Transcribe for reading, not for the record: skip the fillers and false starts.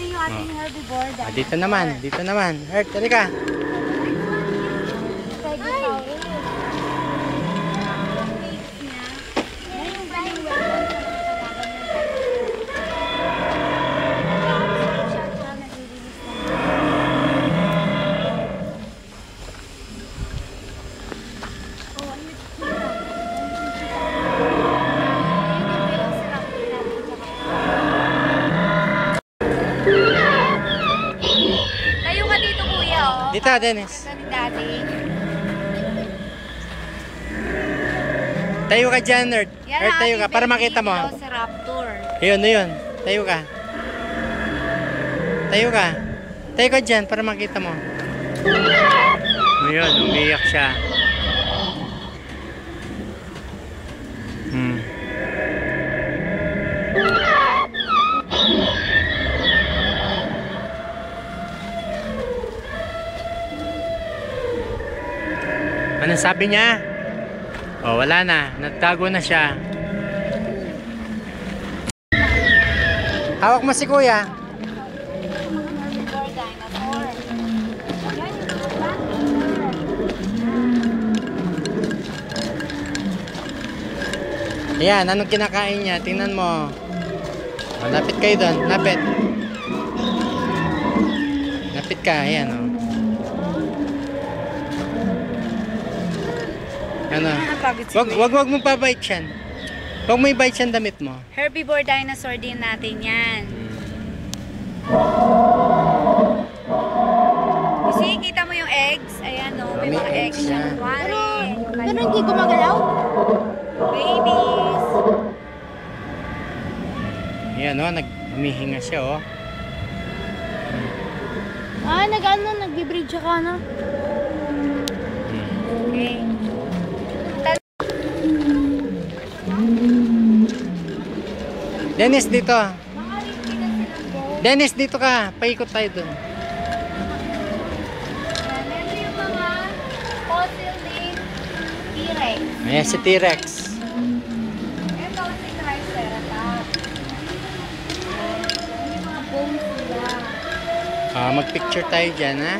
natin yung ating herbivore. Dito naman, dito naman. Herc, halika. Dito, Dennis. Tayo ka dyan, Nerd. Nerd, tayo ka, para makita mo. Ayun, ayun. Tayo ka. Tayo ka. Tayo ka dyan, para makita mo. Ayun, umiyak siya. Anong sabi niya? Oh, wala na. Nagtago na siya. Hawak mo si kuya. Ayan, anong kinakain niya? Tingnan mo. Oh, lapit kayo doon. Lapit. Lapit ka. Ayan, oh. Ano? Wag mong pabite yan. Wag mo i-bite yan damit mo. Herbivore dinosaur din natin yan. Kasi kita mo yung eggs. Ayan o, may mga eggs siya. Pero hindi gumagalaw? Babies. Ayan o, humihinga siya o. Nag-breed siya ka na. Okay. Dennis, dito. Dennis, dito ka. Paikot tayo dun. Ito yung mga fossil din T-Rex. Ayan si T-Rex. Ito si Triceratops. Yung mga bones nila. Mag-picture tayo dyan, ha?